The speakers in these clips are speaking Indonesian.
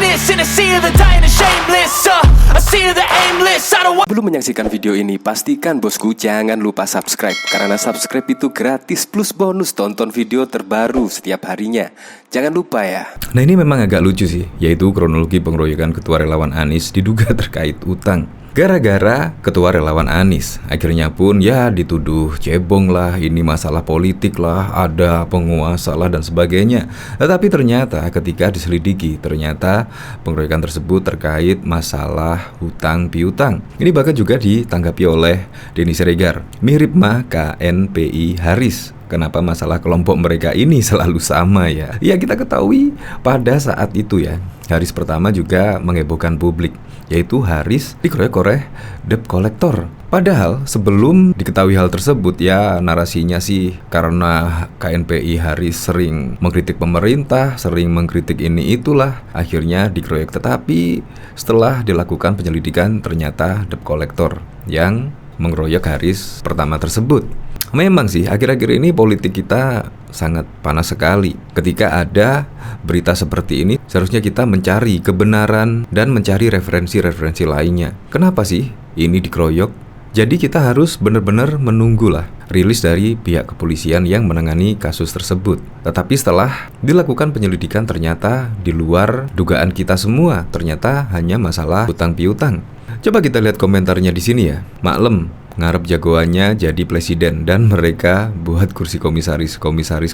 greatness in a sea of the dying and shameless. A sea of the aimless. I don't want. Belum menyaksikan video ini, pastikan bosku jangan lupa subscribe. Karena subscribe itu gratis plus bonus tonton video terbaru setiap harinya. Jangan lupa ya. Nah ini memang agak lucu sih, yaitu kronologi pengeroyokan Ketua Relawan Anies diduga terkait utang. Gara-gara Ketua Relawan Anies akhirnya pun ya dituduh cebong lah, ini masalah politik lah, ada penguasa lah dan sebagainya. Tetapi ternyata ketika diselidiki, ternyata pengeroyokan tersebut terkait masalah hutang piutang. Ini bahkan juga ditanggapi oleh Denny Siregar, mirip mah KNPI Haris. Kenapa masalah kelompok mereka ini selalu sama ya? Ya kita ketahui pada saat itu ya, Haris pertama juga menghebohkan publik, yaitu Haris dikeroyok oleh debt collector. Padahal sebelum diketahui hal tersebut ya narasinya sih karena KNPI Haris sering mengkritik pemerintah, sering mengkritik ini itulah, akhirnya dikeroyok. Tetapi setelah dilakukan penyelidikan ternyata debt collector yang mengeroyok Haris pertama tersebut. Memang sih akhir-akhir ini politik kita sangat panas sekali. Ketika ada berita seperti ini, seharusnya kita mencari kebenaran dan mencari referensi-referensi lainnya. Kenapa sih ini dikeroyok? Jadi kita harus benar-benar menunggulah rilis dari pihak kepolisian yang menangani kasus tersebut. Tetapi setelah dilakukan penyelidikan ternyata di luar dugaan kita semua. Ternyata hanya masalah hutang piutang. Coba kita lihat komentarnya di sini ya. Maklem, ngarep jagoannya jadi presiden dan mereka buat kursi komisaris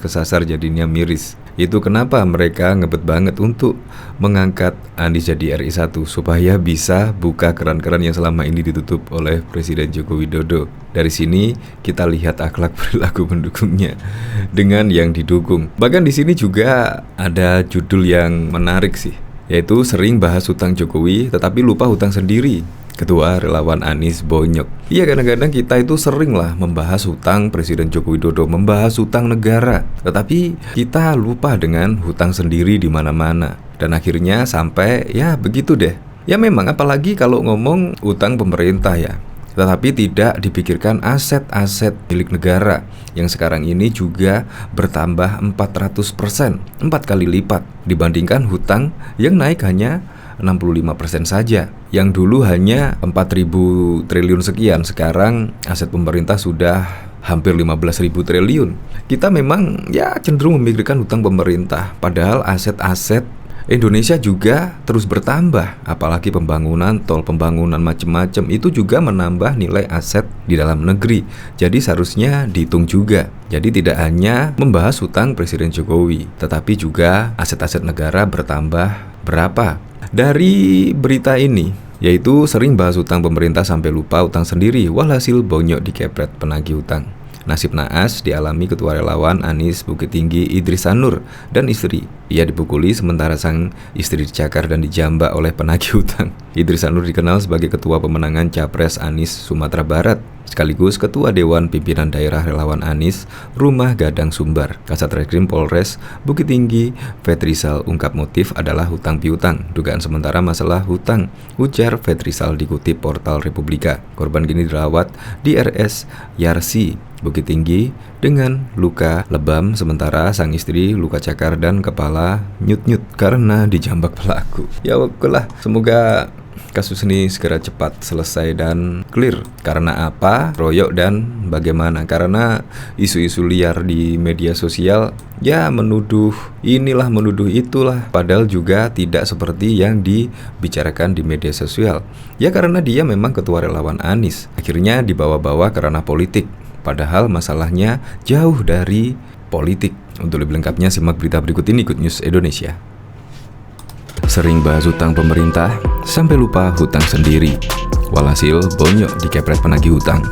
kesasar jadinya miris. Itu kenapa mereka ngebet banget untuk mengangkat Anies jadi RI1 supaya bisa buka keran-keran yang selama ini ditutup oleh Presiden Joko Widodo. Dari sini kita lihat akhlak perilaku pendukungnya dengan yang didukung. Bahkan di sini juga ada judul yang menarik sih, yaitu sering bahas hutang Jokowi tetapi lupa hutang sendiri. Ketua Relawan Anies bonyok. Iya, kadang-kadang kita itu sering lah membahas hutang Presiden Joko Widodo, membahas hutang negara, tetapi kita lupa dengan hutang sendiri di mana-mana. Dan akhirnya sampai ya begitu deh. Ya memang apalagi kalau ngomong hutang pemerintah ya. Tetapi tidak dipikirkan aset-aset milik negara yang sekarang ini juga bertambah 400%, 4 kali lipat dibandingkan hutang yang naik hanya 65% saja. Yang dulu hanya 4.000 triliun sekian, sekarang aset pemerintah sudah hampir 15.000 triliun. Kita memang ya cenderung memikirkan hutang pemerintah, padahal aset-aset Indonesia juga terus bertambah, apalagi pembangunan tol, pembangunan macam-macam itu juga menambah nilai aset di dalam negeri. Jadi seharusnya dihitung juga. Jadi tidak hanya membahas hutang Presiden Jokowi, tetapi juga aset-aset negara bertambah berapa. Dari berita ini, yaitu sering bahas hutang pemerintah sampai lupa hutang sendiri, walhasil bonyok dikepret penagih hutang. Nasib naas dialami Ketua Relawan Anies Bukit Tinggi Idris Sanur dan istri. Ia dipukuli sementara sang istri dicakar dan dijambak oleh penagih hutang. Idris Sanur dikenal sebagai Ketua Pemenangan Capres Anies Sumatera Barat, sekaligus Ketua Dewan Pimpinan Daerah Relawan Anies Rumah Gadang Sumbar. Kasat Reskrim Polres Bukit Tinggi Fetrisal ungkap motif adalah hutang piutang. Dugaan sementara masalah hutang, ujar Fetrisal dikutip portal Republika. Korban kini dirawat di RS Yarsi Bukit Tinggi dengan luka lebam, sementara sang istri luka cakar dan kepala nyut-nyut karena dijambak pelaku. Ya oke lah, semoga kasus ini segera cepat selesai dan clear. Karena apa? Royok dan bagaimana? Karena isu-isu liar di media sosial ya menuduh inilah, menuduh itulah, padahal juga tidak seperti yang dibicarakan di media sosial. Ya karena dia memang Ketua Relawan Anies, akhirnya dibawa-bawa karena politik. Padahal masalahnya jauh dari politik. Untuk lebih lengkapnya simak berita berikut ini, Good News Indonesia. Sering bahas hutang pemerintah sampai lupa hutang sendiri, walhasil bonyok dikepret penagih hutang.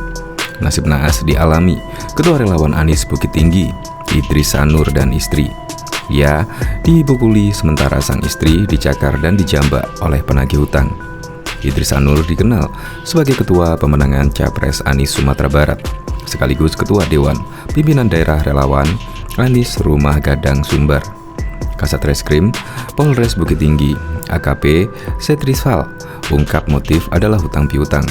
Nasib naas dialami Ketua Relawan Anies Bukit Tinggi Idris Sanur dan istri. Ia dipukuli sementara sang istri dicakar dan dijambak oleh penagih hutang. Idris Sanur dikenal sebagai Ketua Pemenangan Capres Anies Sumatera Barat, sekaligus Ketua Dewan Pimpinan Daerah Relawan Anies Rumah Gadang Sumbar. Kasat Reskrim Polres Bukit Tinggi AKP Setrisval ungkap motif adalah hutang piutang.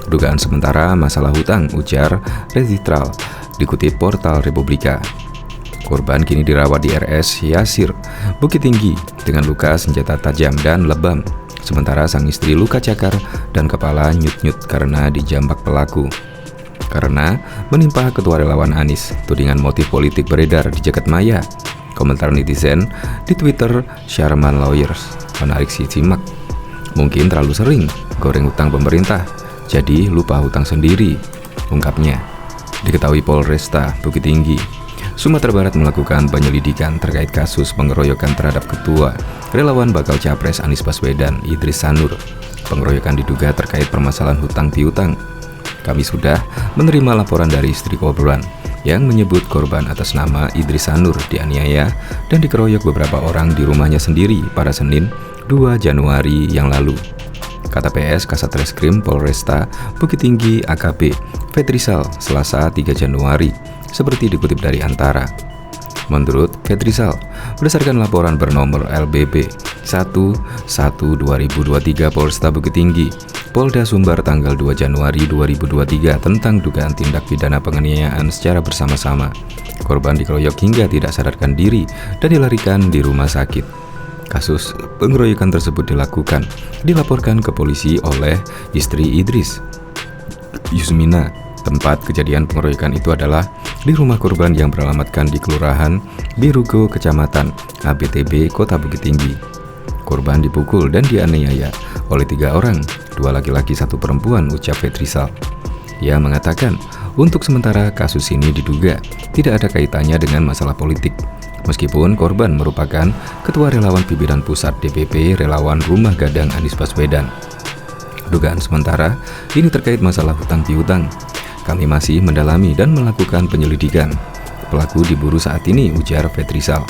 Dugaan sementara masalah hutang, ujar Registral dikutip portal Republika. Korban kini dirawat di RS Yasir Bukit Tinggi dengan luka senjata tajam dan lebam. Sementara sang istri luka cakar dan kepala nyut-nyut karena dijambak pelaku. Karena menimpa ketua relawan Anies, tudingan motif politik beredar di jagat maya. Komentar netizen di Twitter Sharman Lawyers menarik simak. Mungkin terlalu sering goreng utang pemerintah, jadi lupa hutang sendiri, ungkapnya. Diketahui Polresta Bukit Tinggi, Sumatera Barat melakukan penyelidikan terkait kasus pengeroyokan terhadap ketua relawan bakal capres Anies Baswedan, Idris Sanur. Pengeroyokan diduga terkait permasalahan hutang piutang. Kami sudah menerima laporan dari istri korban yang menyebut korban atas nama Idris Sanur dianiaya dan dikeroyok beberapa orang di rumahnya sendiri pada Senin 2 Januari yang lalu. Kata PS Kasat Reskrim Polresta Bukit Tinggi AKP Fetrisal Selasa 3 Januari, seperti dikutip dari Antara. Menurut Fetrisal, berdasarkan laporan bernomor LBB 11/2023 Polresta Bukit Tinggi, Polda Sumbar tanggal 2 Januari 2023 tentang dugaan tindak pidana penganiayaan secara bersama-sama. Korban dikeroyok hingga tidak sadarkan diri dan dilarikan di rumah sakit. Kasus pengeroyokan tersebut dilaporkan ke polisi oleh istri Idris, Yusmina. Tempat kejadian pengeroyokan itu adalah di rumah korban yang beralamatkan di Kelurahan Birugo, Kecamatan ABTB, Kota Bukit Tinggi. Korban dipukul dan dianiaya oleh 3 orang, 2 laki-laki 1 perempuan, ucap Fetrisal. Ia mengatakan, untuk sementara kasus ini diduga tidak ada kaitannya dengan masalah politik. Meskipun korban merupakan ketua relawan pimpinan pusat DPP Relawan Rumah Gadang Anies Baswedan. Dugaan sementara ini terkait masalah hutang piutang. Kami masih mendalami dan melakukan penyelidikan. Pelaku diburu saat ini, ujar Fetrisal.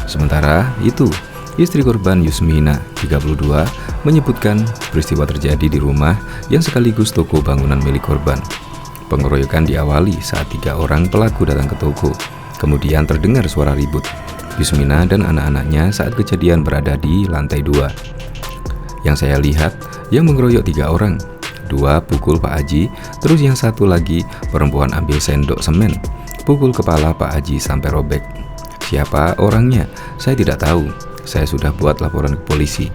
Sementara itu, istri korban Yusmina, 32, menyebutkan peristiwa terjadi di rumah yang sekaligus toko bangunan milik korban. Pengeroyokan diawali saat 3 orang pelaku datang ke toko. Kemudian terdengar suara ribut. Yusmina dan anak-anaknya saat kejadian berada di lantai 2. Yang saya lihat, yang mengeroyok 3 orang. 2 pukul Pak Haji, terus yang 1 lagi perempuan ambil sendok semen, pukul kepala Pak Haji sampai robek. Siapa orangnya? Saya tidak tahu. Saya sudah buat laporan ke polisi.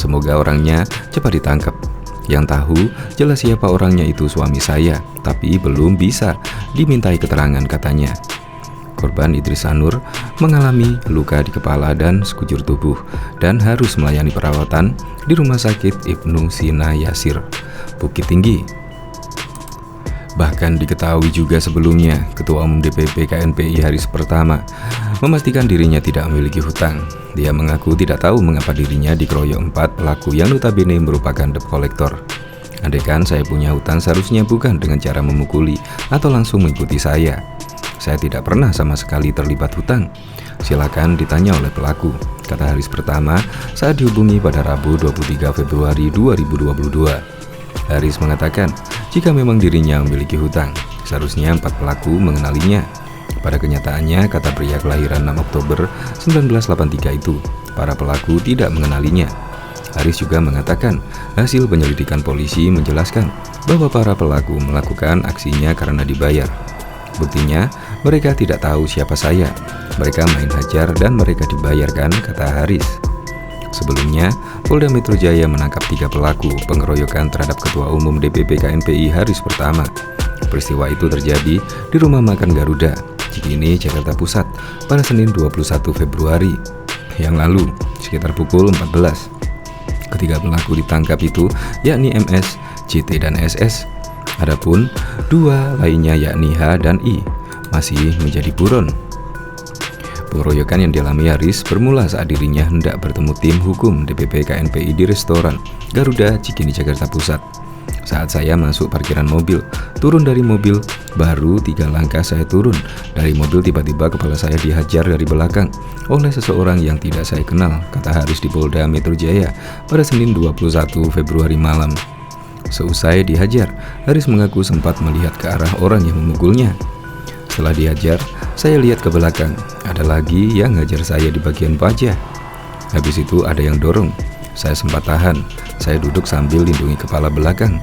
Semoga orangnya cepat ditangkap. Yang tahu jelas siapa orangnya itu suami saya, tapi belum bisa dimintai keterangan, katanya. Korban Idris Sanur mengalami luka di kepala dan sekujur tubuh dan harus melayani perawatan di Rumah Sakit Ibnu Sina Yasir, Bukit Tinggi. Bahkan diketahui juga sebelumnya, Ketua Umum DPP KNPI Haris Pertama memastikan dirinya tidak memiliki hutang. Dia mengaku tidak tahu mengapa dirinya dikeroyok 4 pelaku yang notabene merupakan debt collector. Andaikan saya punya hutang, seharusnya bukan dengan cara memukuli atau langsung mengikuti saya. Saya tidak pernah sama sekali terlibat hutang. Silakan ditanya oleh pelaku, kata Haris Pertama saat dihubungi pada Rabu 23 Februari 2022. Haris mengatakan, jika memang dirinya memiliki hutang, seharusnya 4 pelaku mengenalinya. Pada kenyataannya, kata pria kelahiran 6 Oktober 1983 itu, para pelaku tidak mengenalinya. Haris juga mengatakan, hasil penyelidikan polisi menjelaskan bahwa para pelaku melakukan aksinya karena dibayar. Buktinya, mereka tidak tahu siapa saya. Mereka main hajar dan mereka dibayarkan, kata Haris. Sebelumnya, Polda Metro Jaya menangkap 3 pelaku pengeroyokan terhadap Ketua Umum DPP KNPI Haris Pertama. Peristiwa itu terjadi di Rumah Makan Garuda, Cikini, Jakarta Pusat, pada Senin 21 Februari yang lalu, sekitar pukul 14. Ketiga pelaku ditangkap itu yakni MS, JT, dan SS. Adapun 2 lainnya yakni H dan I masih menjadi buron. Pengeroyokan yang dialami Haris bermula saat dirinya hendak bertemu tim hukum DPP KNPI di restoran Garuda Cikini, Jakarta Pusat. Saat saya masuk parkiran mobil, turun dari mobil, baru 3 langkah saya turun dari mobil, tiba-tiba kepala saya dihajar dari belakang oleh seseorang yang tidak saya kenal, kata Haris di Polda Metro Jaya pada Senin 21 Februari malam. Seusai dihajar, Haris mengaku sempat melihat ke arah orang yang memukulnya. Setelah dihajar, saya lihat ke belakang, ada lagi yang hajar saya di bagian wajah. Habis itu ada yang dorong, saya sempat tahan. Saya duduk sambil lindungi kepala belakang.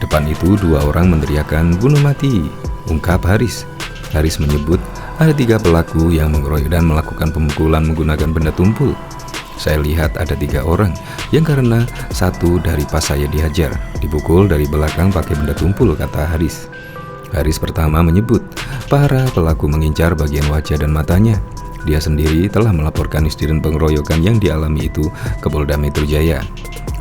Depan itu 2 orang meneriakkan bunuh mati, ungkap Haris. Haris menyebut ada 3 pelaku yang mengeroyok dan melakukan pemukulan menggunakan benda tumpul. Saya lihat ada 3 orang yang karena satu dari pas saya dihajar, dipukul dari belakang pakai benda tumpul, kata Haris. Haris pertama menyebut para pelaku mengincar bagian wajah dan matanya. Dia sendiri telah melaporkan insiden pengeroyokan yang dialami itu ke Polda Metro Jaya.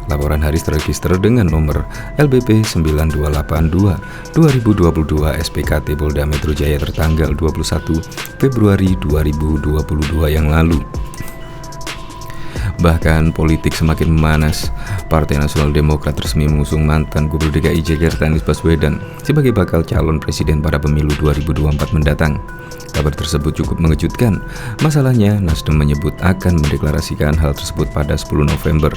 Laporan Haris terregister dengan nomor LBP 9282 2022 SPKT Polda Metro Jaya tertanggal 21 Februari 2022 yang lalu. Bahkan politik semakin memanas. Partai Nasional Demokrat resmi mengusung mantan Gubernur DKI Jakarta Anies Baswedan sebagai bakal calon presiden pada pemilu 2024 mendatang. Kabar tersebut cukup mengejutkan. Masalahnya, Nasdem menyebut akan mendeklarasikan hal tersebut pada 10 November.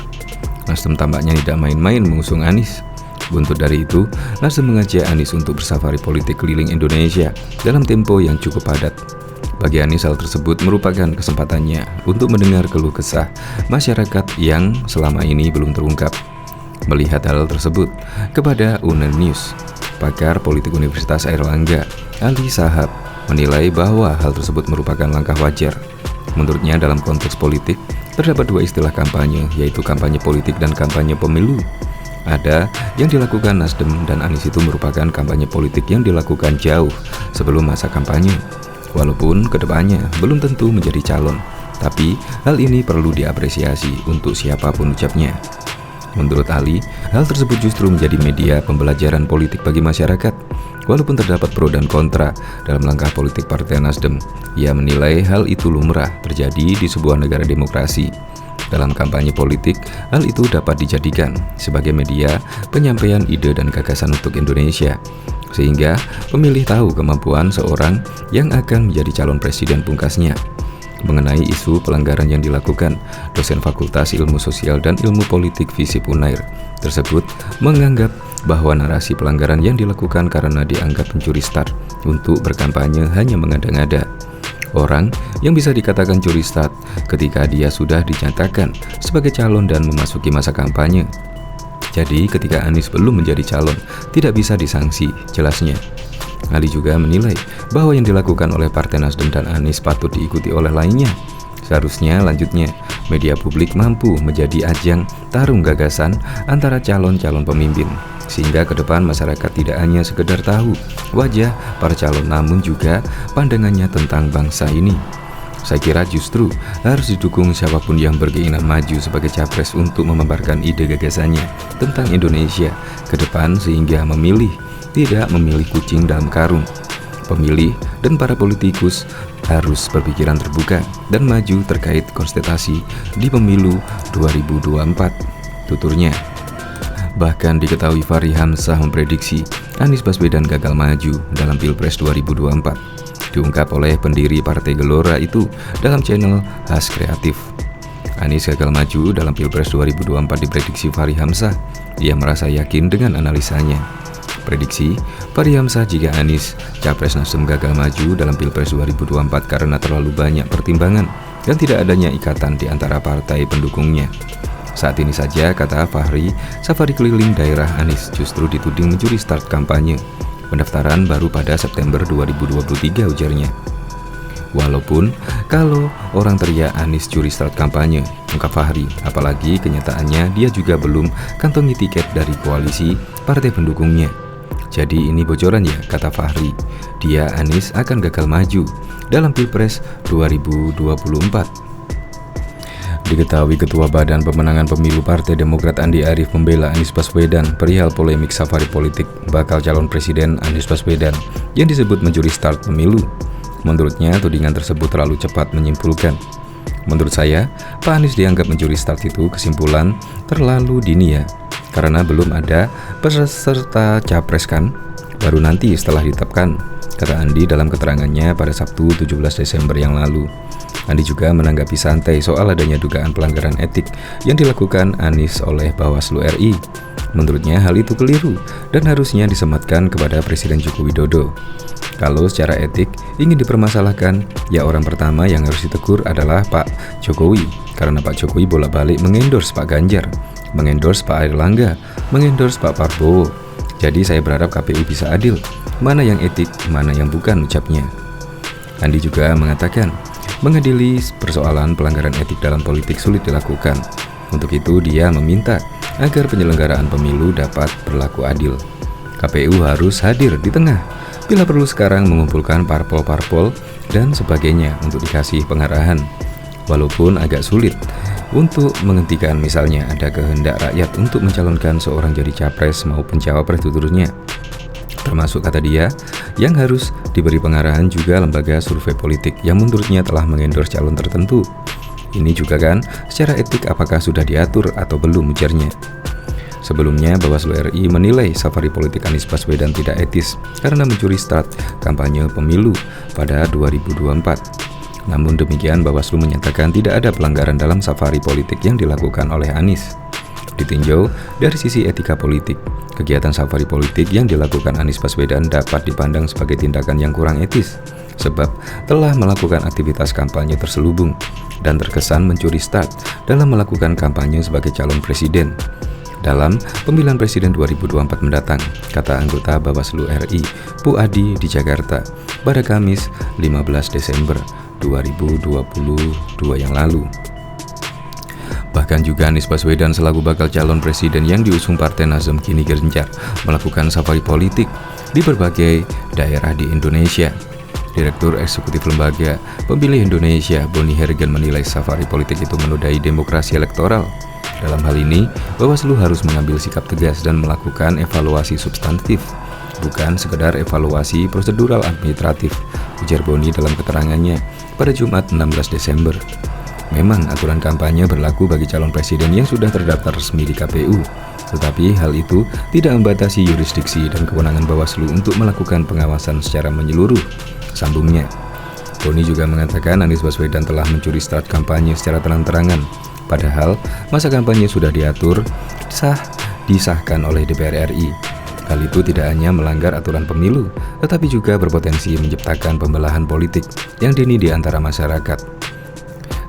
Nasdem tampaknya tidak main-main mengusung Anies. Buntut dari itu, Nasdem mengajak Anies untuk bersafari politik keliling Indonesia dalam tempo yang cukup padat. Bagi Anies, hal tersebut merupakan kesempatannya untuk mendengar keluh kesah masyarakat yang selama ini belum terungkap. Melihat hal tersebut, kepada UNEN News, pakar politik Universitas Airlangga, Ali Sahab, menilai bahwa hal tersebut merupakan langkah wajar. Menurutnya, dalam konteks politik, terdapat 2 istilah kampanye, yaitu kampanye politik dan kampanye pemilu. Ada yang dilakukan Nasdem dan Anies itu merupakan kampanye politik yang dilakukan jauh sebelum masa kampanye. Walaupun kedepannya belum tentu menjadi calon, tapi hal ini perlu diapresiasi untuk siapapun ucapnya. Menurut Ali, hal tersebut justru menjadi media pembelajaran politik bagi masyarakat. Walaupun terdapat pro dan kontra dalam langkah politik Partai Nasdem, ia menilai hal itu lumrah terjadi di sebuah negara demokrasi. Dalam kampanye politik, hal itu dapat dijadikan sebagai media penyampaian ide dan gagasan untuk Indonesia, sehingga pemilih tahu kemampuan seorang yang akan menjadi calon presiden pungkasnya. Mengenai isu pelanggaran yang dilakukan, dosen Fakultas Ilmu Sosial dan Ilmu Politik FISIP Unair tersebut menganggap bahwa narasi pelanggaran yang dilakukan karena dianggap mencuri start untuk berkampanye hanya mengada-ngada. Orang yang bisa dikatakan curi start ketika dia sudah dinyatakan sebagai calon dan memasuki masa kampanye. Jadi ketika Anies belum menjadi calon, tidak bisa disanksi, jelasnya. Ali juga menilai bahwa yang dilakukan oleh Partai Nasdem dan Anies patut diikuti oleh lainnya. Seharusnya lanjutnya, media publik mampu menjadi ajang tarung gagasan antara calon-calon pemimpin, sehingga ke depan masyarakat tidak hanya sekedar tahu wajah para calon, namun juga pandangannya tentang bangsa ini. Saya kira justru harus didukung siapapun yang berkeinginan maju sebagai capres untuk memaparkan ide gagasannya tentang Indonesia ke depan, sehingga tidak memilih kucing dalam karung. Pemilih dan para politikus harus berpikiran terbuka dan maju terkait kontestasi di pemilu 2024, tuturnya. Bahkan diketahui Fahri Hamzah memprediksi Anies Baswedan gagal maju dalam Pilpres 2024. Diungkap oleh pendiri Partai Gelora itu dalam channel Khas Kreatif. Anies gagal maju dalam Pilpres 2024 diprediksi Fahri Hamzah. Ia merasa yakin dengan analisanya. Prediksi Fahri Hamzah jika Anies Capres Nasdem gagal maju dalam Pilpres 2024 karena terlalu banyak pertimbangan dan tidak adanya ikatan di antara partai pendukungnya. Saat ini saja, kata Fahri, safari keliling daerah Anies justru dituding mencuri start kampanye. Pendaftaran baru pada September 2023, ujarnya. Walaupun kalau orang teriak Anies curi start kampanye, ungkap Fahri, apalagi kenyataannya dia juga belum kantongi tiket dari koalisi partai pendukungnya. Jadi ini bocoran ya, kata Fahri. Dia Anies akan gagal maju dalam Pilpres 2024. Diketahui Ketua Badan Pemenangan Pemilu Partai Demokrat Andi Arief membela Anies Baswedan perihal polemik safari politik bakal calon presiden Anies Baswedan yang disebut mencuri start pemilu. Menurutnya, tudingan tersebut terlalu cepat menyimpulkan. Menurut saya, Pak Anies dianggap mencuri start itu kesimpulan terlalu dini ya, karena belum ada peserta capres kan, baru nanti setelah ditetapkan, kata Andi dalam keterangannya pada Sabtu 17 Desember yang lalu. Andi juga menanggapi santai soal adanya dugaan pelanggaran etik yang dilakukan Anies oleh Bawaslu RI. Menurutnya hal itu keliru dan harusnya disematkan kepada Presiden Joko Widodo. Kalau secara etik ingin dipermasalahkan, ya orang pertama yang harus ditegur adalah Pak Jokowi, karena Pak Jokowi bolak-balik mengendorse Pak Ganjar, mengendorse Pak Airlangga, mengendorse Pak Prabowo. Jadi saya berharap KPU bisa adil, mana yang etik, mana yang bukan, ucapnya. Andi juga mengatakan, mengadili persoalan pelanggaran etik dalam politik sulit dilakukan. Untuk itu, dia meminta agar penyelenggaraan pemilu dapat berlaku adil. KPU harus hadir di tengah, bila perlu sekarang mengumpulkan parpol-parpol dan sebagainya untuk dikasih pengarahan. Walaupun agak sulit untuk menghentikan misalnya ada kehendak rakyat untuk mencalonkan seorang jadi capres maupun cawapres tuturnya. Termasuk kata dia, yang harus diberi pengarahan juga lembaga survei politik yang menurutnya telah mengendorse calon tertentu. Ini juga kan secara etik apakah sudah diatur atau belum, ujarnya. Sebelumnya, Bawaslu RI menilai safari politik Anies Baswedan tidak etis karena mencuri start kampanye pemilu pada 2024. Namun demikian, Bawaslu menyatakan tidak ada pelanggaran dalam safari politik yang dilakukan oleh Anies. Ditinjau dari sisi etika politik, kegiatan safari politik yang dilakukan Anies Baswedan dapat dipandang sebagai tindakan yang kurang etis, sebab telah melakukan aktivitas kampanye terselubung dan terkesan mencuri start dalam melakukan kampanye sebagai calon presiden dalam pemilihan presiden 2024 mendatang, kata anggota Bawaslu RI, Bu Adi di Jakarta pada Kamis 15 Desember 2022 yang lalu. Bahkan juga Anies Baswedan selaku bakal calon presiden yang diusung Partai Nasdem kini gencar melakukan safari politik di berbagai daerah di Indonesia. Direktur Eksekutif Lembaga Pemilih Indonesia, Boni Hergen, menilai safari politik itu menodai demokrasi elektoral. Dalam hal ini, Bawaslu harus mengambil sikap tegas dan melakukan evaluasi substantif, bukan sekedar evaluasi prosedural administratif, ujar Boni dalam keterangannya pada Jumat 16 Desember. Memang aturan kampanye berlaku bagi calon presiden yang sudah terdaftar resmi di KPU, tetapi hal itu tidak membatasi yurisdiksi dan kewenangan Bawaslu untuk melakukan pengawasan secara menyeluruh, sambungnya. Boni juga mengatakan Anies Baswedan telah mencuri start kampanye secara terang-terangan, padahal masa kampanye sudah diatur, disahkan oleh DPR RI. Hal itu tidak hanya melanggar aturan pemilu, tetapi juga berpotensi menciptakan pembelahan politik yang dini di antara masyarakat.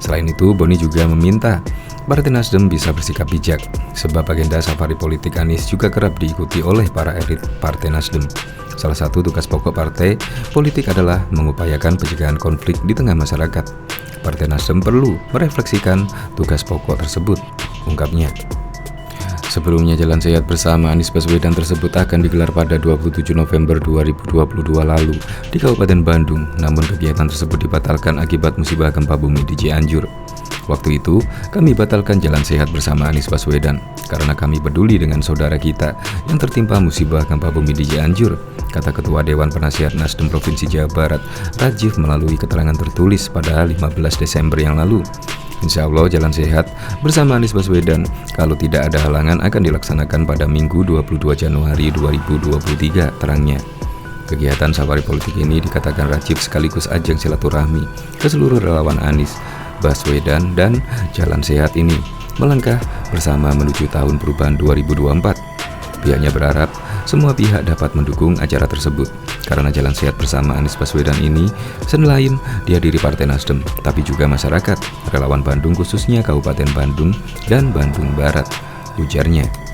Selain itu, Boni juga meminta Partai Nasdem bisa bersikap bijak, sebab agenda safari politik Anies juga kerap diikuti oleh para elit Partai Nasdem. Salah satu tugas pokok partai politik adalah mengupayakan pencegahan konflik di tengah masyarakat. Partai Nasdem perlu merefleksikan tugas pokok tersebut, ungkapnya. Sebelumnya, Jalan Sehat bersama Anies Baswedan tersebut akan digelar pada 27 November 2022 lalu di Kabupaten Bandung, namun kegiatan tersebut dibatalkan akibat musibah gempa bumi di Cianjur. Waktu itu, kami batalkan Jalan Sehat bersama Anies Baswedan karena kami peduli dengan saudara kita yang tertimpa musibah gempa bumi di Cianjur, kata Ketua Dewan Penasihat Nasdem Provinsi Jawa Barat, Rajif, melalui keterangan tertulis pada 15 Desember yang lalu. Insya Allah Jalan Sehat bersama Anies Baswedan kalau tidak ada halangan akan dilaksanakan pada Minggu 22 Januari 2023, terangnya. Kegiatan safari politik ini dikatakan Rajif sekaligus ajang silaturahmi ke seluruh relawan Anies Baswedan dan Jalan Sehat ini melangkah bersama menuju tahun perubahan 2024. Pihaknya berharap semua pihak dapat mendukung acara tersebut karena Jalan Sehat bersama Anies Baswedan ini selain dihadiri Partai Nasdem, tapi juga masyarakat, relawan Bandung khususnya Kabupaten Bandung dan Bandung Barat, ujarnya.